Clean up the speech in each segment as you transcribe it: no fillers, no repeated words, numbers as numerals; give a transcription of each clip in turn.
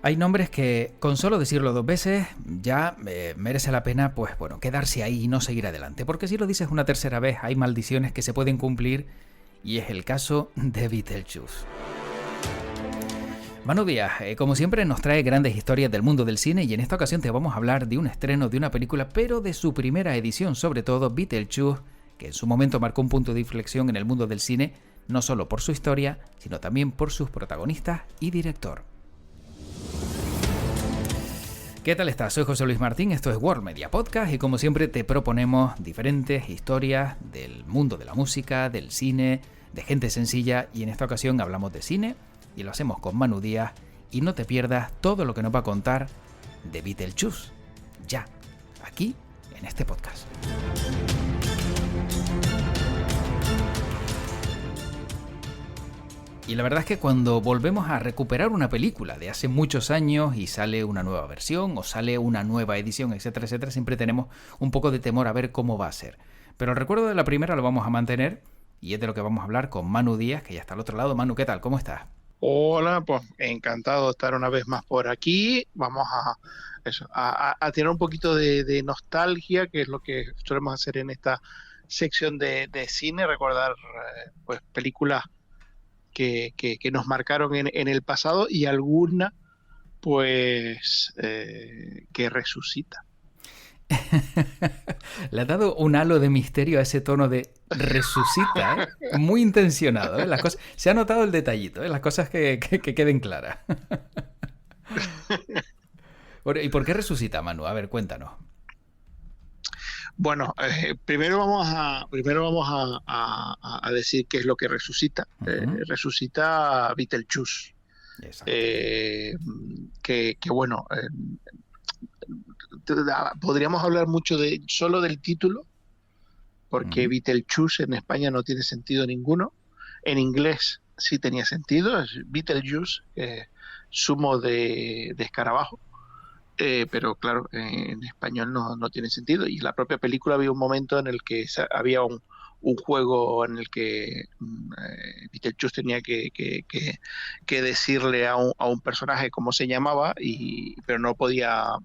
Hay nombres que, con solo decirlo 2 veces, ya merece la pena, pues bueno, quedarse ahí y no seguir adelante. Porque si lo dices una tercera vez, hay maldiciones que se pueden cumplir, y es el caso de Beetlejuice. Manu Díaz, como siempre, nos trae grandes historias del mundo del cine, y en esta ocasión te vamos a hablar de un estreno de una película, pero de su primera edición, sobre todo, Beetlejuice, que en su momento marcó un punto de inflexión en el mundo del cine, no solo por su historia, sino también por sus protagonistas y director. ¿Qué tal estás? Soy José Luis Martín, esto es World Media Podcast y como siempre te proponemos diferentes historias del mundo de la música, del cine, de gente sencilla, y en esta ocasión hablamos de cine y lo hacemos con Manu Díaz, y no te pierdas todo lo que nos va a contar de Beetlejuice, ya, aquí en este podcast. Y la verdad es que cuando volvemos a recuperar una película de hace muchos años y sale una nueva versión o sale una nueva edición, etcétera, etcétera, siempre tenemos un poco de temor a ver cómo va a ser. Pero el recuerdo de la primera lo vamos a mantener, y es de lo que vamos a hablar con Manu Díaz, que ya está al otro lado. Manu, ¿qué tal? ¿Cómo estás? Hola, pues encantado de estar una vez más por aquí. Vamos a tener un poquito de nostalgia, que es lo que solemos hacer en esta sección de cine, recordar pues películas que nos marcaron en el pasado, y alguna pues que resucita. Le ha dado un halo de misterio a ese tono de resucita, ¿eh? Muy intencionado, ¿eh? Las cosas, se ha notado el detallito, ¿eh? Las cosas que queden claras. ¿Y por qué resucita, Manu? A ver, cuéntanos. Bueno, primero vamos a decir qué es lo que resucita. Uh-huh. Resucita Beetlejuice. Exacto. Eh, que bueno, podríamos hablar mucho solo del título, porque Uh-huh. Beetlejuice en España no tiene sentido ninguno. En inglés sí tenía sentido, es Beetlejuice, zumo de escarabajo. Pero claro, en español no tiene sentido. Y en la propia película había un momento en el que había un juego en el que Beetlejuice tenía que decirle a un personaje cómo se llamaba, pero no podía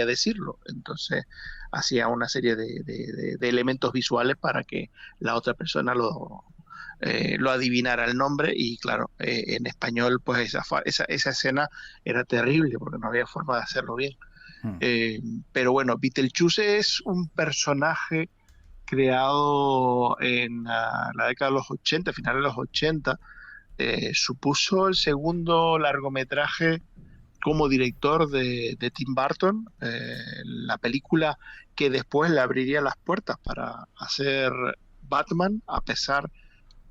decirlo. Entonces hacía una serie de elementos visuales para que la otra persona lo adivinara el nombre. Y claro, en español pues esa escena era terrible porque no había forma de hacerlo bien. Uh-huh. Eh, pero bueno, Beetlejuice es un personaje creado en la década de los 80, finales de los 80. Supuso el segundo largometraje como director de Tim Burton, la película que después le abriría las puertas para hacer Batman, a pesar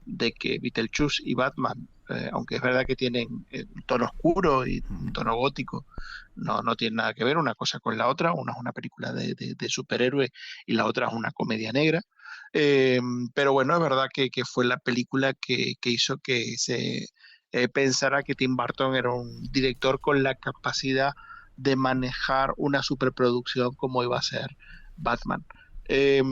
de que Beetlejuice y Batman, aunque es verdad que tienen un tono oscuro y un tono gótico, no tienen nada que ver una cosa con la otra. Una es una película de superhéroes y la otra es una comedia negra. Pero bueno, es verdad que fue la película que hizo que se pensara que Tim Burton era un director con la capacidad de manejar una superproducción como iba a ser Batman. Eh,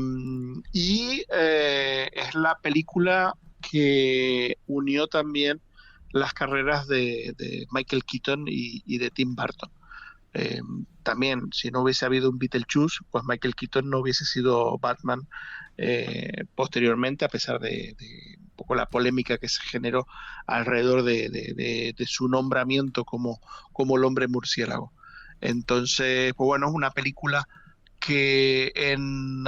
es la película que unió también las carreras de Michael Keaton y de Tim Burton. Eh, También, si no hubiese habido un Beetlejuice, pues Michael Keaton no hubiese sido Batman posteriormente, a pesar de un poco la polémica que se generó alrededor de su nombramiento como el hombre murciélago. Entonces, pues bueno, es una película que en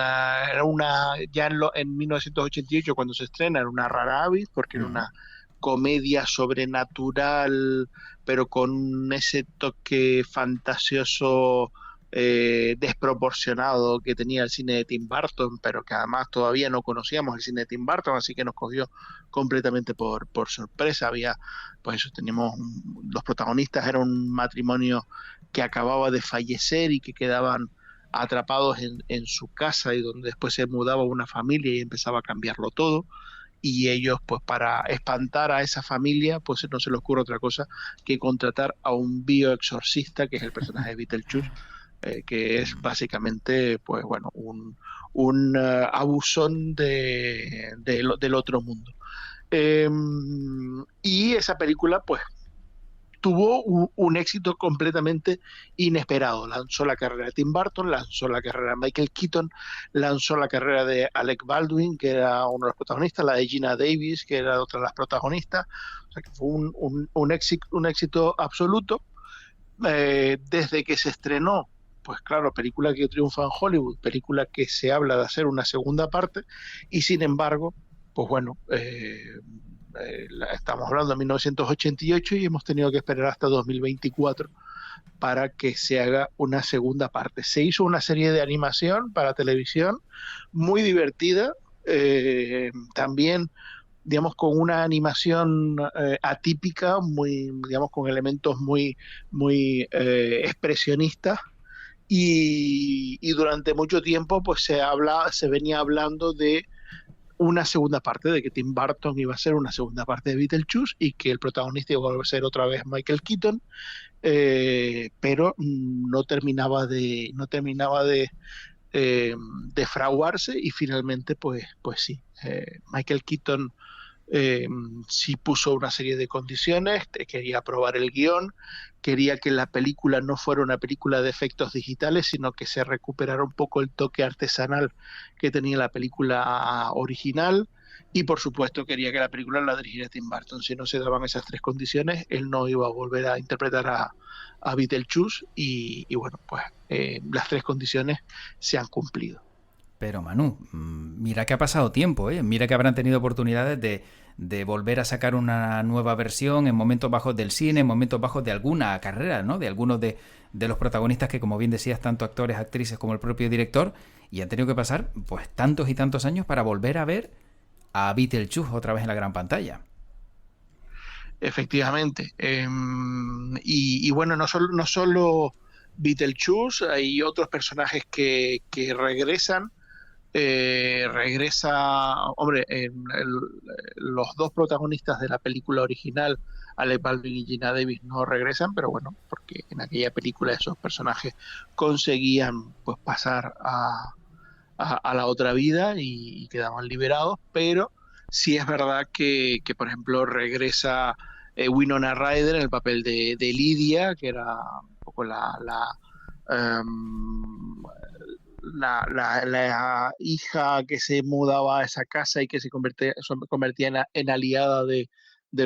1988, cuando se estrena, era una rara avis, porque era Uh-huh. una comedia sobrenatural, pero con ese toque fantasioso, desproporcionado, que tenía el cine de Tim Burton, pero que además todavía no conocíamos el cine de Tim Burton, así que nos cogió completamente por sorpresa. Pues eso, los protagonistas eran un matrimonio que acababa de fallecer y que quedaban atrapados en su casa, y donde después se mudaba una familia y empezaba a cambiarlo todo. Y ellos, pues para espantar a esa familia, pues no se les ocurre otra cosa que contratar a un bioexorcista, que es el personaje de Beetlejuice, que es básicamente, pues bueno, un abusón del otro mundo. Y esa película, pues, tuvo un éxito completamente inesperado. Lanzó la carrera de Tim Burton, lanzó la carrera de Michael Keaton, lanzó la carrera de Alec Baldwin, que era uno de los protagonistas, la de Gina Davis, que era otra de las protagonistas. O sea que fue un éxito absoluto. Desde que se estrenó, pues claro, película que triunfa en Hollywood, película que se habla de hacer una segunda parte, y sin embargo, pues bueno, estamos hablando de 1988 y hemos tenido que esperar hasta 2024 para que se haga una segunda parte. Se hizo una serie de animación para televisión muy divertida, también digamos con una animación atípica, muy, digamos, con elementos muy expresionistas, y durante mucho tiempo pues se venía hablando de una segunda parte, de que Tim Burton iba a ser una segunda parte de Beetlejuice y que el protagonista iba a ser otra vez Michael Keaton, pero no terminaba de fraguarse, y finalmente pues sí, Michael Keaton eh, sí puso una serie de condiciones, quería aprobar el guión, quería que la película no fuera una película de efectos digitales, sino que se recuperara un poco el toque artesanal que tenía la película original, y por supuesto quería que la película la dirigiera Tim Burton. Si no se daban esas tres condiciones, él no iba a volver a interpretar a Beetlejuice, y bueno, pues las tres condiciones se han cumplido. Pero Manu, mira que ha pasado tiempo, ¿eh? Mira que habrán tenido oportunidades de volver a sacar una nueva versión en momentos bajos del cine, en momentos bajos de alguna carrera, ¿no? De algunos de los protagonistas que, como bien decías, tanto actores, actrices como el propio director, y han tenido que pasar pues tantos y tantos años para volver a ver a Beetlejuice otra vez en la gran pantalla. Efectivamente. Y bueno, no solo Beetlejuice, hay otros personajes que regresan. Hombre, los dos protagonistas de la película original, Alec Baldwin y Gina Davis, no regresan, pero bueno, porque en aquella película esos personajes conseguían pues pasar a la otra vida, y quedaban liberados, pero sí es verdad que por ejemplo, regresa Winona Ryder en el papel de Lydia, que era un poco um, la hija que se mudaba a esa casa y que se convertía en aliada de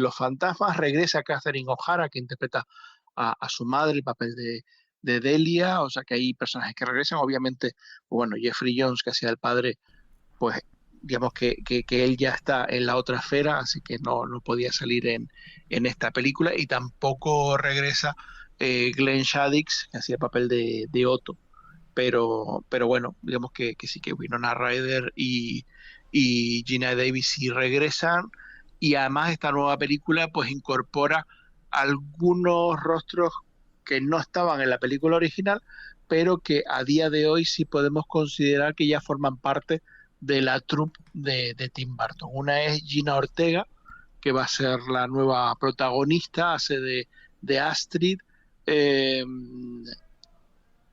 los fantasmas. Regresa Catherine O'Hara, que interpreta a su madre, el papel de Delia. O sea que hay personajes que regresan. Obviamente, bueno, Jeffrey Jones, que hacía el padre, pues digamos que él ya está en la otra esfera, así que no podía salir en esta película, y tampoco regresa Glenn Shadix, que hacía el papel de Otto. Pero bueno, digamos que sí, que Winona Ryder y Gina Davis sí regresan, y además esta nueva película pues incorpora algunos rostros que no estaban en la película original, pero que a día de hoy sí podemos considerar que ya forman parte de la troupe de Tim Burton. Una es Gina Ortega, que va a ser la nueva protagonista, hace de Astrid. eh,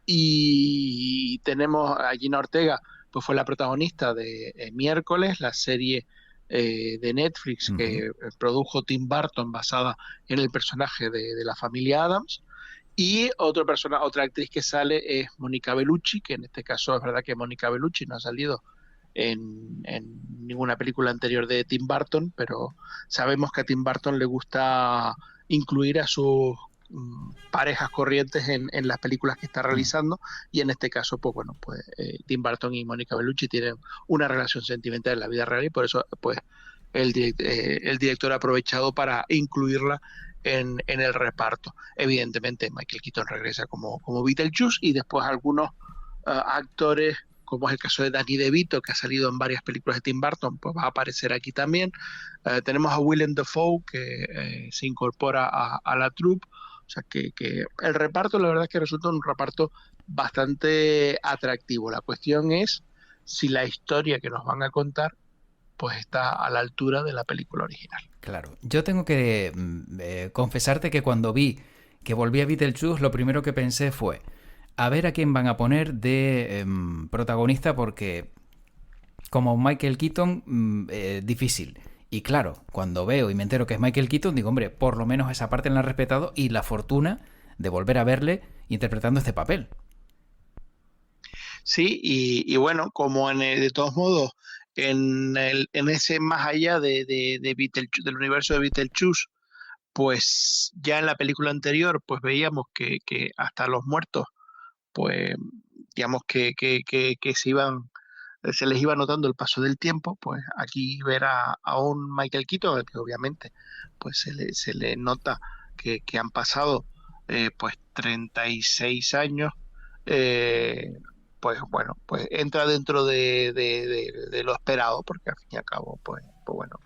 y tenemos a Gina Ortega, pues fue la protagonista de Miércoles, la serie de Netflix que produjo Tim Burton, basada en el personaje de la familia Addams. Y otra actriz que sale es Mónica Bellucci, que en este caso es verdad que Mónica Bellucci no ha salido en ninguna película anterior de Tim Burton, pero sabemos que a Tim Burton le gusta incluir a sus parejas corrientes en las películas que está realizando, y en este caso pues bueno, pues Tim Burton y Mónica Bellucci tienen una relación sentimental en la vida real, y por eso pues el director ha aprovechado para incluirla en el reparto. Evidentemente Michael Keaton regresa como Beetlejuice, y después algunos actores, como es el caso de Danny DeVito, que ha salido en varias películas de Tim Burton, pues va a aparecer aquí también. Tenemos a Willem Dafoe, que se incorpora a la troupe. O sea que el reparto, la verdad es que resulta un reparto bastante atractivo. La cuestión es si la historia que nos van a contar pues está a la altura de la película original. Claro, yo tengo que confesarte que cuando vi que volvía Beetlejuice, lo primero que pensé fue a ver a quién van a poner de protagonista, porque como Michael Keaton, difícil. Y claro, cuando veo y me entero que es Michael Keaton, digo, hombre, por lo menos esa parte la han respetado y la fortuna de volver a verle interpretando este papel. Sí, y bueno, como de todos modos, en ese más allá de del universo de Beetlejuice, pues ya en la película anterior, pues veíamos que hasta los muertos, pues digamos que se les iba notando el paso del tiempo, pues aquí ver a un Michael Keaton, que obviamente pues se le nota que han pasado pues 36 años, eh, pues bueno, pues entra dentro de lo esperado, porque al fin y al cabo, pues bueno,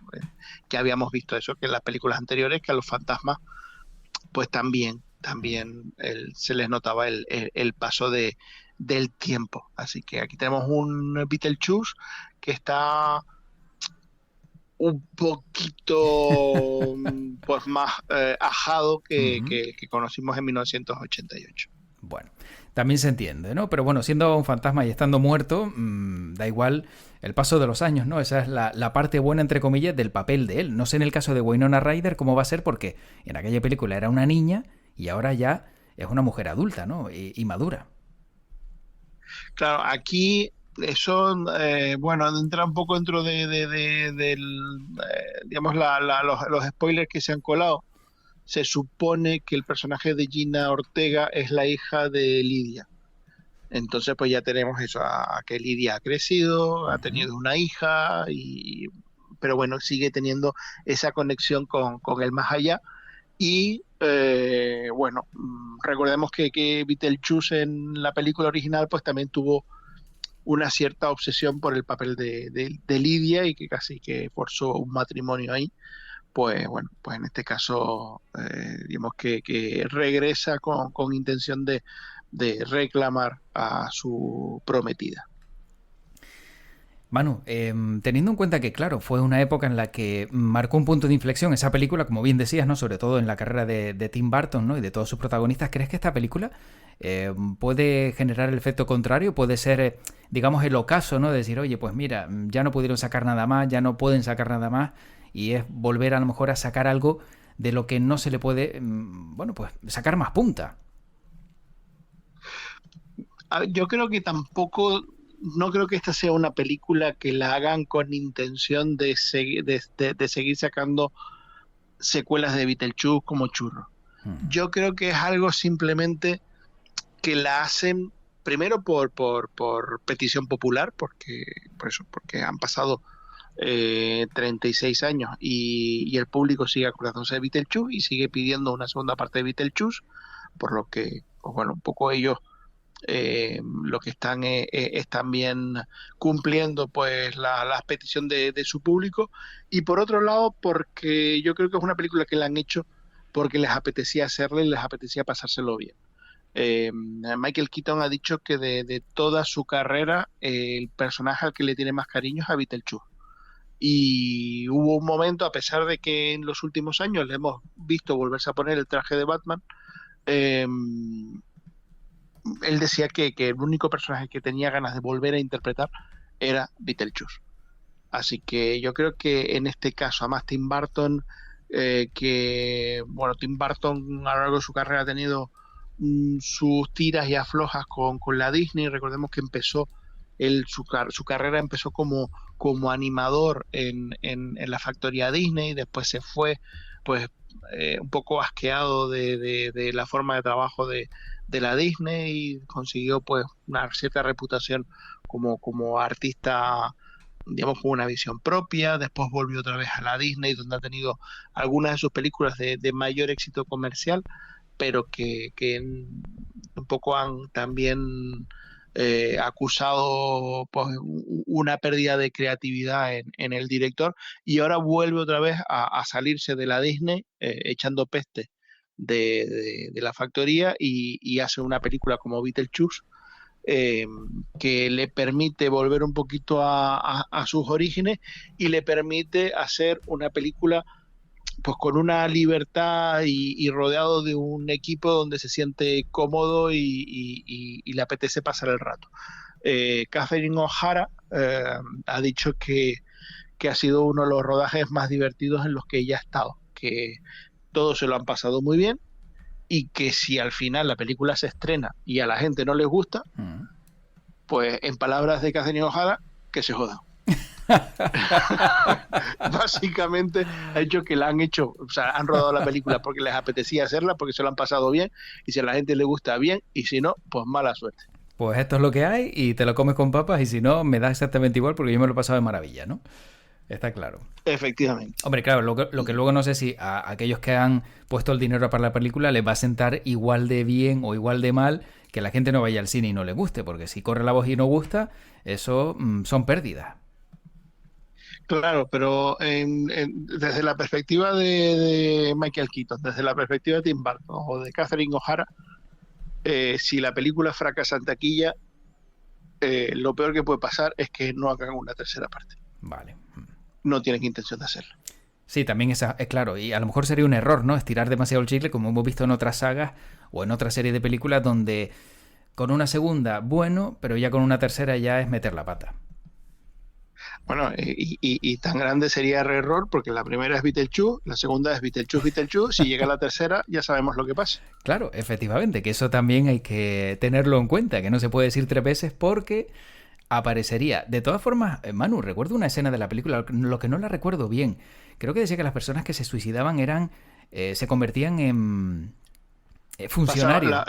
ya habíamos visto eso, que en las películas anteriores, que a los fantasmas, pues también se les notaba el paso del tiempo. Así que aquí tenemos un Beetlejuice que está un poquito pues más ajado que conocimos en 1988. Bueno, también se entiende, ¿no? Pero bueno, siendo un fantasma y estando muerto, da igual el paso de los años, ¿no? Esa es la parte buena, entre comillas, del papel de él. No sé en el caso de Winona Ryder cómo va a ser, porque en aquella película era una niña y ahora ya es una mujer adulta, ¿no? Y madura. Claro, aquí eso, bueno, entra un poco dentro digamos, los spoilers que se han colado. Se supone que el personaje de Gina Ortega es la hija de Lidia. Entonces, pues ya tenemos eso, a que Lidia ha crecido, ha Ujú. tenido una hija, pero bueno, sigue teniendo esa conexión con el más allá. Y bueno, recordemos que Beetlejuice en la película original, pues también tuvo una cierta obsesión por el papel de Lidia y que casi que forzó un matrimonio ahí. Pues bueno, pues en este caso, digamos que regresa con intención de reclamar a su prometida. Manu, teniendo en cuenta que, claro, fue una época en la que marcó un punto de inflexión esa película, como bien decías, ¿no? Sobre todo en la carrera de Tim Burton, ¿no? Y de todos sus protagonistas, ¿crees que esta película puede generar el efecto contrario? Puede ser, digamos, el ocaso, ¿no? De decir, oye, pues mira, ya no pudieron sacar nada más, ya no pueden sacar nada más, y es volver a lo mejor a sacar algo de lo que no se le puede, bueno, pues sacar más punta. Yo creo que tampoco, no creo que esta sea una película que la hagan con intención de seguir sacando secuelas de Beetlejuice como churro. Hmm. Yo creo que es algo simplemente que la hacen primero por petición popular, por eso, porque han pasado 36 años y el público sigue acordándose de Beetlejuice y sigue pidiendo una segunda parte de Beetlejuice, por lo que, pues bueno, un poco ellos lo que están es también cumpliendo pues la petición de su público, y por otro lado porque yo creo que es una película que la han hecho porque les apetecía hacerla y les apetecía pasárselo bien. Michael Keaton ha dicho que de toda su carrera el personaje al que le tiene más cariño es a Beetlejuice. Y hubo un momento, a pesar de que en los últimos años le hemos visto volverse a poner el traje de Batman, eh, él decía que el único personaje que tenía ganas de volver a interpretar era Beetlejuice. Así que yo creo que en este caso, además Tim Burton, que bueno, Tim Burton a lo largo de su carrera ha tenido sus tiras y aflojas con la Disney. Recordemos que empezó su carrera empezó como animador en la factoría Disney, después se fue pues un poco asqueado de la forma de trabajo de la Disney, y consiguió pues una cierta reputación como artista, digamos, con una visión propia. Después volvió otra vez a la Disney, donde ha tenido algunas de sus películas de mayor éxito comercial, pero que un poco han también acusado pues, una pérdida de creatividad en el director, y ahora vuelve otra vez a salirse de la Disney, echando peste de la factoría, y hace una película como Beetlejuice, eh, que le permite volver un poquito a sus orígenes y le permite hacer una película pues con una libertad y rodeado de un equipo donde se siente cómodo y le apetece pasar el rato. Catherine O'Hara ha dicho que ha sido uno de los rodajes más divertidos en los que ella ha estado, que todos se lo han pasado muy bien y que si al final la película se estrena y a la gente no les gusta, pues en palabras de Catherine O'Hara, que se jodan. Básicamente ha hecho que la han hecho, o sea, han rodado la película porque les apetecía hacerla, porque se lo han pasado bien, y si a la gente le gusta bien, y si no, pues mala suerte. Pues esto es lo que hay y te lo comes con papas, y si no, me da exactamente igual porque yo me lo he pasado de maravilla, ¿no? Está claro. Efectivamente. Hombre, claro, lo que luego no sé si a aquellos que han puesto el dinero para la película les va a sentar igual de bien o igual de mal que la gente no vaya al cine y no le guste, porque si corre la voz y no gusta, eso son pérdidas. Claro, pero desde la perspectiva de Michael Keaton, desde la perspectiva de Tim Burton o de Catherine O'Hara, si la película fracasa en taquilla, lo peor que puede pasar es que no hagan una tercera parte. Vale. No tienen intención de hacerlo. Sí, también es claro, y a lo mejor sería un error, ¿no? Estirar demasiado el chicle, como hemos visto en otras sagas o en otra serie de películas donde con una segunda, bueno, pero ya con una tercera ya es meter la pata. Bueno, y tan grande sería el error porque la primera es Beetlejuice, la segunda es Beetlejuice, si llega la tercera ya sabemos lo que pasa. Claro, efectivamente, que eso también hay que tenerlo en cuenta, que no se puede decir 3 veces porque aparecería. De todas formas, Manu, recuerdo una escena de la película, lo que no la recuerdo bien. Creo que decía que las personas que se suicidaban se convertían en funcionarios.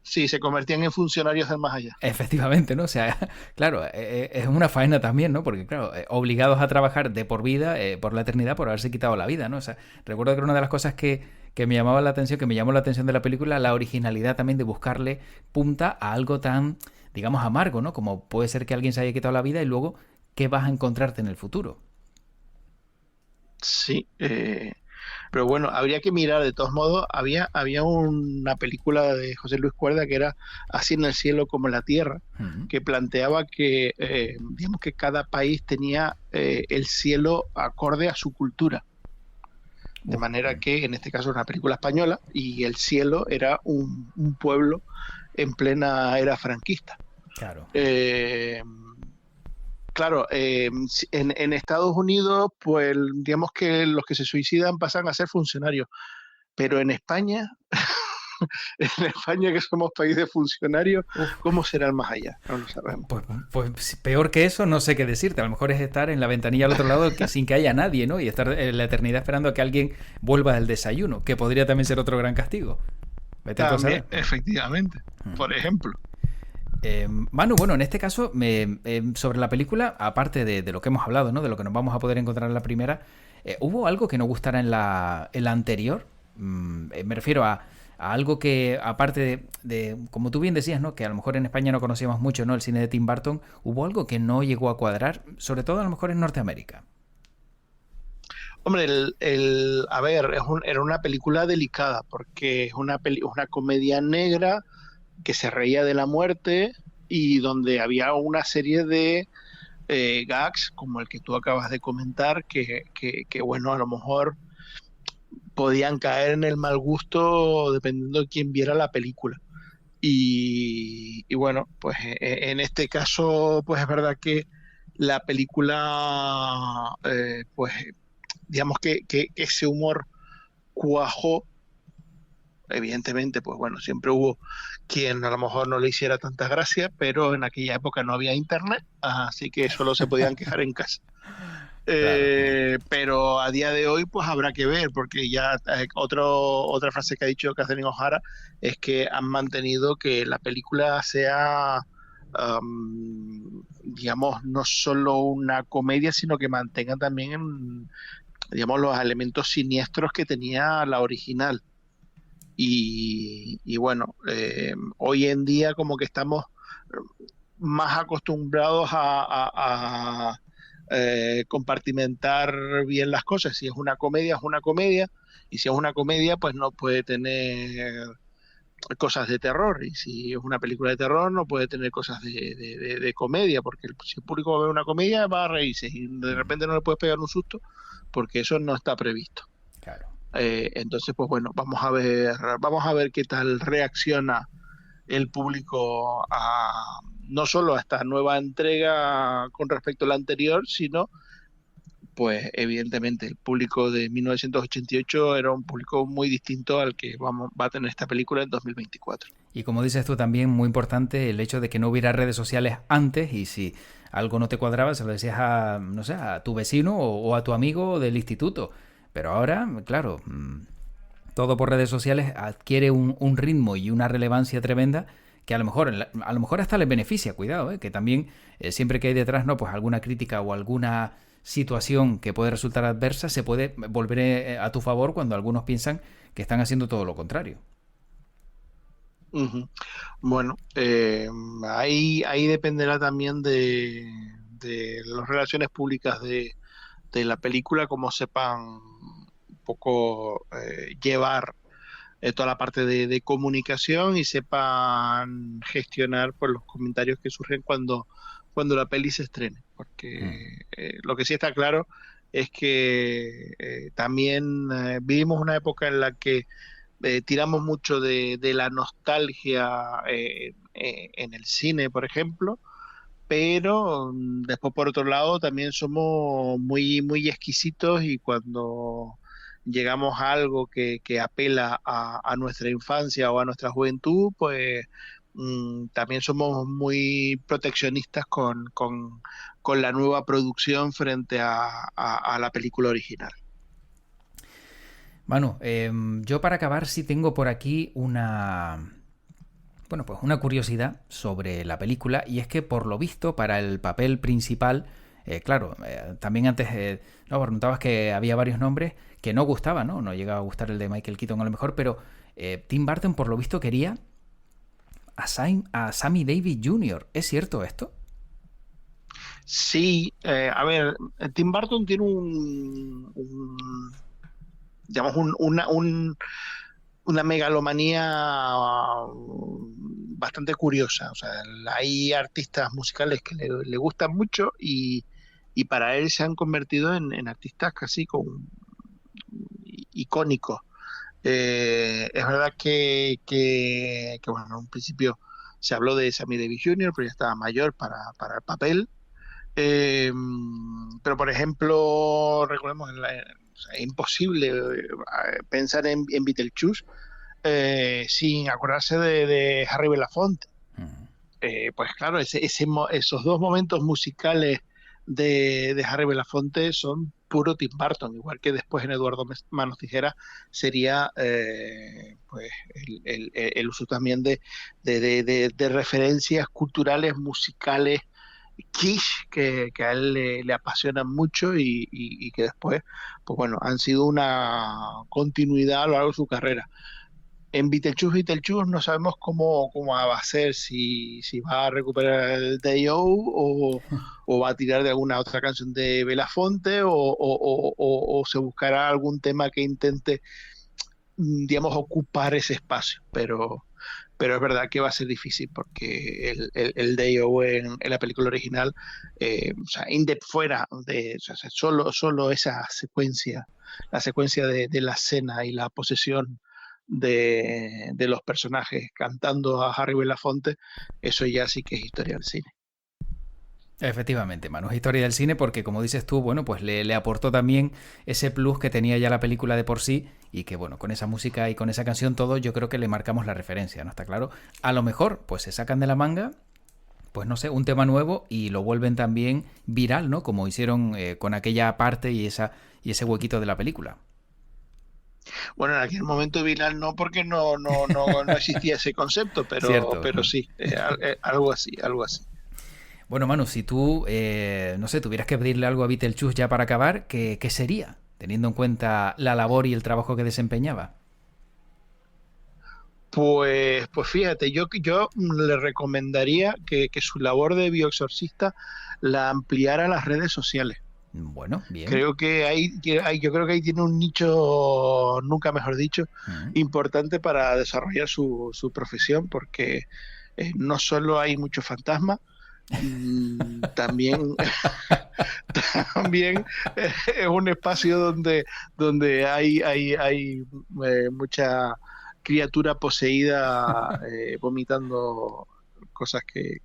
Sí, se convertían en funcionarios del más allá. Efectivamente, ¿no? O sea, claro, es una faena también, ¿no? Porque, claro, obligados a trabajar de por vida, por la eternidad, por haberse quitado la vida, ¿no? O sea, recuerdo que era una de las cosas que me llamaba la atención, que me llamó la atención de la película, la originalidad también de buscarle punta a algo tan, digamos, amargo, ¿no? Como puede ser que alguien se haya quitado la vida y luego, ¿qué vas a encontrarte en el futuro? Sí, pero bueno, habría que mirar, de todos modos, había una película de José Luis Cuerda que era Así en el cielo como en la tierra, que planteaba que, digamos que cada país tenía el cielo acorde a su cultura. De manera que, en este caso, es una película española y el cielo era un pueblo en plena era franquista. Claro. Claro, en Estados Unidos, pues digamos que los que se suicidan pasan a ser funcionarios, pero en España, en España que somos país de funcionarios, ¿cómo será el más allá? No lo sabemos. Pues peor que eso, no sé qué decirte. A lo mejor es estar en la ventanilla al otro lado sin que haya nadie, ¿no? Y estar en la eternidad esperando a que alguien vuelva del desayuno, que podría también ser otro gran castigo. También, efectivamente, por ejemplo. Manu, bueno, en este caso, sobre la película, aparte de lo que hemos hablado, ¿no? De lo que nos vamos a poder encontrar en la primera, ¿hubo algo que no gustara en la anterior? Me refiero a algo que, aparte de, como tú bien decías, ¿no? Que a lo mejor en España no conocíamos mucho, ¿no? El cine de Tim Burton, ¿hubo algo que no llegó a cuadrar? Sobre todo a lo mejor en Norteamérica. Hombre, a ver, era una película delicada, porque es una comedia negra que se reía de la muerte y donde había una serie de gags, como el que tú acabas de comentar, que bueno, a lo mejor podían caer en el mal gusto dependiendo de quién viera la película. Y bueno, pues en este caso, pues es verdad que la película, pues digamos que ese humor cuajó. Evidentemente, pues bueno, siempre hubo quien a lo mejor no le hiciera tanta gracia, pero en aquella época no había internet, así que solo se podían quejar en casa. Claro. Pero a día de hoy pues habrá que ver, porque ya otra frase que ha dicho Catherine O'Hara es que han mantenido que la película sea, digamos, no solo una comedia, sino que mantenga también, digamos, los elementos siniestros que tenía la original. Y bueno, hoy en día como que estamos más acostumbrados a compartimentar bien las cosas. Si es una comedia, es una comedia, y si es una comedia, pues no puede tener cosas de terror, y si es una película de terror, no puede tener cosas de comedia, porque si el público ve una comedia, va a reírse, y de repente no le puedes pegar un susto, porque eso no está previsto. Claro. Entonces, pues bueno, vamos a ver qué tal reacciona el público no solo a esta nueva entrega con respecto a la anterior, sino pues evidentemente el público de 1988 era un público muy distinto al que va a tener esta película en 2024. Y como dices tú también, muy importante el hecho de que no hubiera redes sociales antes y si algo no te cuadraba se lo decías a, no sé, a tu vecino o a tu amigo del instituto. Pero ahora, claro, todo por redes sociales adquiere un ritmo y una relevancia tremenda que a lo mejor hasta les beneficia, cuidado, que también siempre que hay detrás, ¿no? Pues alguna crítica o alguna situación que puede resultar adversa se puede volver a tu favor cuando algunos piensan que están haciendo todo lo contrario. Ujú. Bueno, ahí dependerá también de las relaciones públicas de la película, cómo sepan un poco llevar toda la parte de comunicación y sepan gestionar pues, los comentarios que surgen cuando la peli se estrene. Mm. Porque lo que sí está claro es que también vivimos una época en la que tiramos mucho de la nostalgia en el cine, por ejemplo, pero después por otro lado también somos muy, muy exquisitos y cuando llegamos a algo que apela a nuestra infancia o a nuestra juventud, pues también somos muy proteccionistas con la nueva producción frente a la película original. Manu, yo para acabar sí tengo por aquí bueno, pues una curiosidad sobre la película y es que por lo visto para el papel principal, claro, también antes no, preguntabas que había varios nombres que no gustaban, ¿no? No llegaba a gustar el de Michael Keaton a lo mejor, pero Tim Burton por lo visto quería a Sammy Davis Jr. ¿Es cierto esto? Sí, a ver, Tim Burton tiene digamos, una megalomanía bastante curiosa. O sea, hay artistas musicales que le gustan mucho y para él se han convertido en artistas casi icónicos. Es verdad que, bueno, en un principio se habló de Sammy Davis Jr., pero ya estaba mayor para el papel. Eh, pero, por ejemplo, recordemos, o sea, es imposible pensar en Beetlejuice sin acordarse de Harry Belafonte. Mm. Pues claro, esos dos momentos musicales de Harry Belafonte son puro Tim Burton, igual que después en Eduardo Manos Tijeras sería pues el uso también de referencias culturales, musicales, quiche que a él le apasionan mucho y que después, pues bueno, han sido una continuidad a lo largo de su carrera. En Beetlejuice no sabemos cómo va a ser, si va a recuperar el Day-O o va a tirar de alguna otra canción de Belafonte o se buscará algún tema que intente, digamos, ocupar ese espacio. Pero es verdad que va a ser difícil porque el Day-O en la película original, o sea, fuera de, o sea, solo esa secuencia, la secuencia de la escena y la posesión de los personajes cantando a Harry Belafonte, eso ya sí que es historia del cine. Efectivamente, Manu, es historia del cine porque, como dices tú, bueno, pues le aportó también ese plus que tenía ya la película de por sí y que, bueno, con esa música y con esa canción todo, yo creo que le marcamos la referencia, ¿no? Está claro. A lo mejor, pues se sacan de la manga, pues no sé, un tema nuevo y lo vuelven también viral, ¿no? Como hicieron con aquella parte y ese huequito de la película. Bueno, en aquel momento viral no, porque no existía ese concepto, Cierto. pero sí, algo así, algo así. Bueno, Manu, si tú, no sé, tuvieras que pedirle algo a Beetlejuice ya para acabar, ¿qué sería? Teniendo en cuenta la labor y el trabajo que desempeñaba. Pues fíjate, yo le recomendaría que su labor de bioexorcista la ampliara a las redes sociales. Bueno, bien. Creo yo creo que ahí tiene un nicho, nunca mejor dicho, Mm. importante para desarrollar su profesión, porque no solo hay muchos fantasmas, también, también es un espacio donde hay mucha criatura poseída vomitando cosas que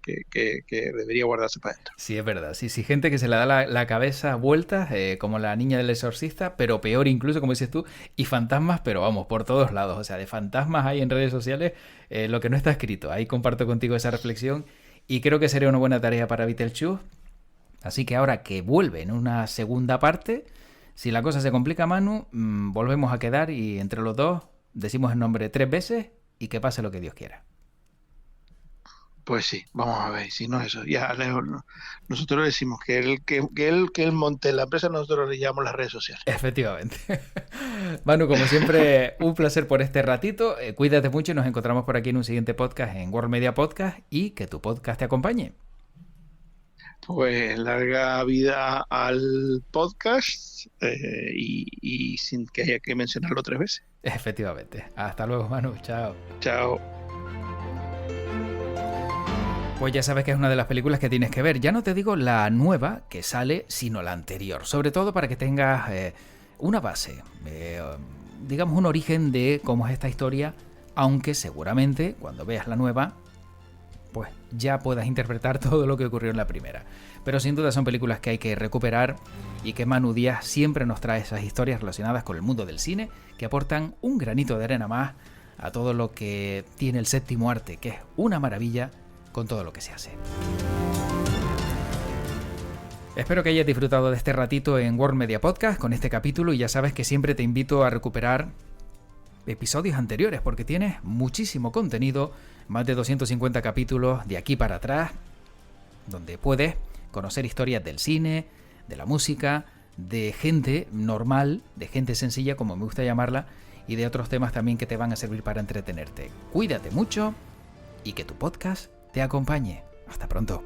debería guardarse para adentro. Sí, es verdad. Sí, sí, gente que se le da la cabeza vueltas, como la niña del exorcista, pero peor incluso, como dices tú, y fantasmas, pero vamos, por todos lados. O sea, de fantasmas hay en redes sociales lo que no está escrito. Ahí comparto contigo esa reflexión y creo que sería una buena tarea para Beetlejuice. Así que ahora que vuelve en una segunda parte, si la cosa se complica, Manu, volvemos a quedar y entre los dos decimos el nombre 3 veces y que pase lo que Dios quiera. Pues sí, vamos a ver, si no eso, ya nosotros decimos que él monte la empresa, nosotros le llamamos las redes sociales. Efectivamente. Manu, como siempre, un placer por este ratito. Cuídate mucho y nos encontramos por aquí en un siguiente podcast en World Media Podcast y que tu podcast te acompañe. Pues larga vida al podcast y sin que haya que mencionarlo 3 veces. Efectivamente. Hasta luego, Manu. Chao. Chao. Pues ya sabes que es una de las películas que tienes que ver. Ya no te digo la nueva que sale, sino la anterior. Sobre todo para que tengas una base, digamos un origen de cómo es esta historia, aunque seguramente cuando veas la nueva, pues ya puedas interpretar todo lo que ocurrió en la primera. Pero sin duda son películas que hay que recuperar y que Manu Díaz siempre nos trae esas historias relacionadas con el mundo del cine que aportan un granito de arena más a todo lo que tiene el séptimo arte, que es una maravilla con todo lo que se hace. Espero que hayas disfrutado de este ratito en World Media Podcast con este capítulo y ya sabes que siempre te invito a recuperar episodios anteriores porque tienes muchísimo contenido, más de 250 capítulos de aquí para atrás, donde puedes conocer historias del cine, de la música, de gente normal, de gente sencilla como me gusta llamarla, y de otros temas también que te van a servir para entretenerte. Cuídate mucho y que tu podcast te acompañe. Hasta pronto.